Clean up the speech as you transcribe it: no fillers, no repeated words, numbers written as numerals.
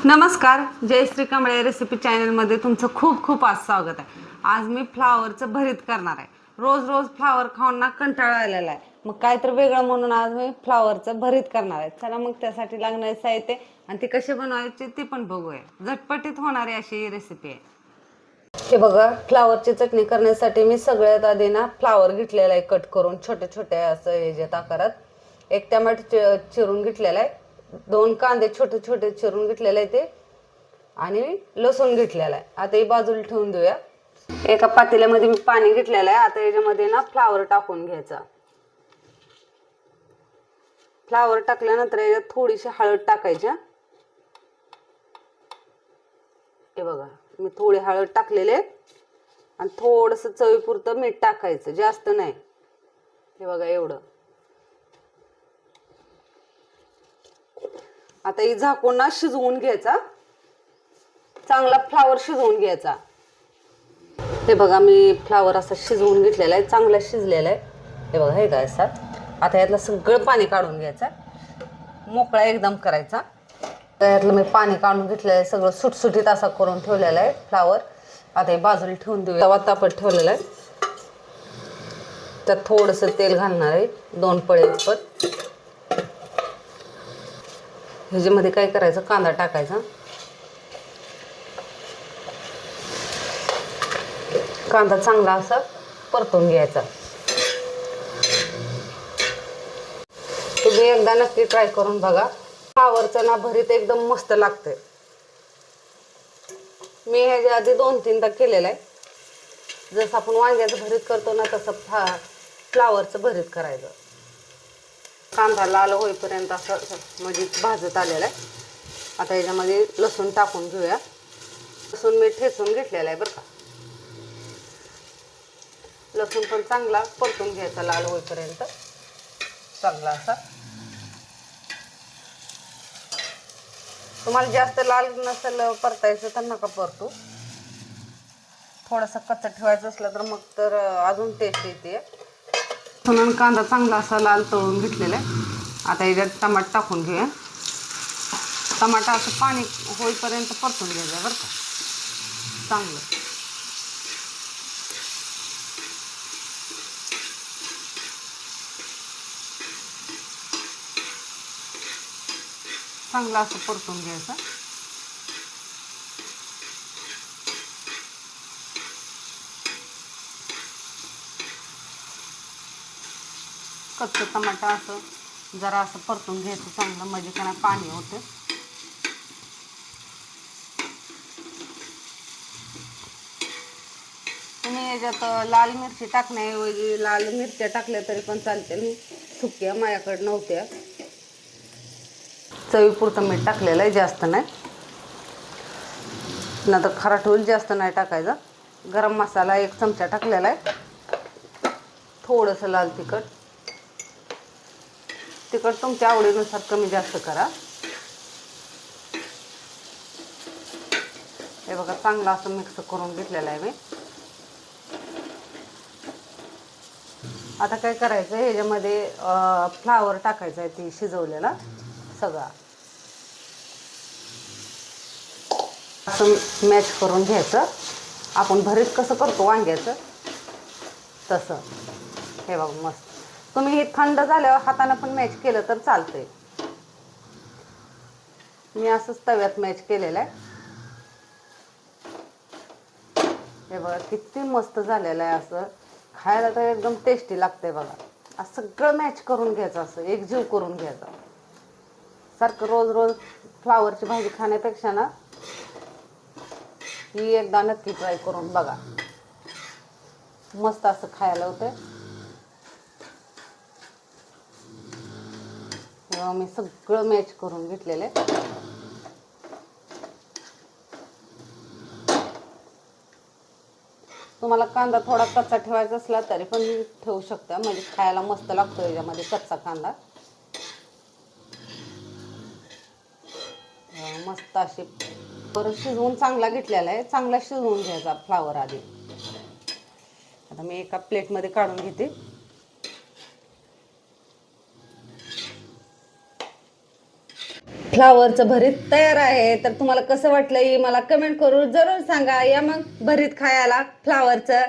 नमस्कार, जयश्री कांबळे रेसिपी चॅनलमध्ये तुमचं खूप खूप आज स्वागत आहे। आज मी फ्लावरचं भरीत करणार आहे। रोज रोज फ्लावर खाऊन ना कंटाळा आलेला आहे, मग काय तर वेगळं म्हणून आज मी फ्लावरचं भरीत करणार आहे। चला मग त्यासाठी लागणारे साहित्य आणि ते कसे बनवायचे ते पण बघूया। झटपटीत होणारी अशी ही रेसिपी आहे। हे बघा, फ्लावरची चटणी करण्यासाठी मी सगळ्यात आधी ना फ्लावर घेतलेला आहे कट करून छोटे छोटे असं ह्याच्यात आकारात। एक टमाटर चिरून घेतलेला आहे, 2 कांदे छोटे छोटे चिरून घेतलेले आहे ते, आणि लसूण घेतलेला आहे। आता ही बाजूला ठेवून देऊया। एका पातेल्यामध्ये मी पाणी घेतलेलं आहे। आता याच्यामध्ये ना फ्लावर टाकून घ्यायचा। फ्लावर टाकल्यानंतर याच्यात थोडीशी हळद टाकायची। हे बघा, मी थोडी हळद टाकलेली आहे आणि थोडंसं चवीपुरतं मीठ टाकायचं, जास्त नाही। हे बघा एवढं। आता ही झाकून ना शिजवून घ्यायचा, चांगला फ्लावर शिजवून घ्यायचा। हे बघा, मी फ्लावर असं शिजवून घेतलेला आहे, चांगला शिजलेला आहे। हे बघा, हे काय असं। आता यातलं सगळं पाणी काढून घ्यायचं, मोकळा एकदम करायचा। तर यातलं मी पाणी काढून घेतलेलं आहे, सगळं सुटसुटीत असा करून ठेवलेला आहे फ्लावर। आता हे बाजूला ठेवून देऊया। तवा तापत ठेवलेला आहे, त्यात थोडंसं तेल घालणार आहे, 2 पळीपत। ह्याच्यामध्ये काय करायचं, कांदा टाकायचा। कांदा चांगला असा परतून घ्यायचा। तुम्ही एकदा नक्की ट्राय करून बघा, फ्लावरचं ना भरीत एकदम मस्त लागते। मी ह्याच्या आधी 2-3दा केलेलं आहे। जसं आपण वांग्याचं भरीत करतो ना, तसं फ्लावरचं भरीत करायचं। कांदा लाल होईपर्यंत असं म्हणजे भाजत आलेला आहे। आता याच्यामध्ये लसूण टाकून घेऊया। लसूण मी ठेचून घेतलेला आहे बरं का। लसूण पण चांगला परतून घ्यायचा लाल होईपर्यंत, चांगला असा। तुम्हाला जास्त लाल नसेल परतायचं तर नका परतू, थोडासा कच्चा ठेवायचं असलं तर मग तर अजून टेस्ट येते। म्हणून कांदा चांगला असा लाल तळून घेतलेला आहे। आता याच्यात टमाटर टाकून घेऊया। टमाटा असं पाणी होईपर्यंत परतून घ्यायचं बरं का चांगलं। चांगला असं परतून घ्यायचं। कच्चं टमाटा असं जरा असं परतून घ्यायचं चांगलं, म्हणजे काय पाणी होते। तुम्ही याच्यात लाल मिरची टाकण्याऐवजी लाल मिरच्या टाकल्या तरी पण चालते। मी सुक्या माझ्याकडे नव्हत्या, चवीपुरतं मीठ टाकलेलं आहे, जास्त नाही, नंतर खारट होईल, जास्त नाही टाकायचं। गरम मसाला 1 चमचा टाकलेला आहे, थोडंसं लाल तिखट तुमच्या आवडीनुसार कमी जास्त करा। हे बघा, चांगलं असं मिक्स करून घेतलेलं आहे मी। आता काय करायचं, ह्याच्यामध्ये फ्लावर टाकायचं आहे, ती शिजवलेला सगळा असं मॅच करून घ्यायचं। आपण भरीत कसं करतो वांग्याचं तसं। हे बघा मस्त। तुम्ही हे थंड झाल्यावर हाताने पण मॅच केलं तर चालतंय। मी असंच तव्यात मॅच केलेलं आहे। हे बघा किती मस्त झालेलं आहे, असं खायला तर एकदम टेस्टी लागते बघा। असं सगळं मॅच करून घ्यायचं, असं एकजीव करून घ्यायचं। सारखं रोज रोज फ्लावरची भाजी खाण्यापेक्षा ना ही एकदा नक्की ट्राय करून बघा, मस्त असं खायला होतं। मी सगळं मॅच करून घेतलेलं आहे। तुम्हाला कांदा थोडा कच्चा ठेवायचा असला तरी पण ठेवू शकता, म्हणजे खायला मस्त लागतो याच्यामध्ये कच्चा कांदा। मस्त अशी परत शिजवून चांगला घेतलेला आहे, चांगला शिजवून घ्यायचा फ्लावर आधी। आता मी एका प्लेटमध्ये काढून घेते। फ्लावरचं भरीत तयार आहे. तर तुम्हाला कसं वाटलं हे मला कमेंट करून जरूर सांगा. या मग भरीत खायला फ्लावरचं.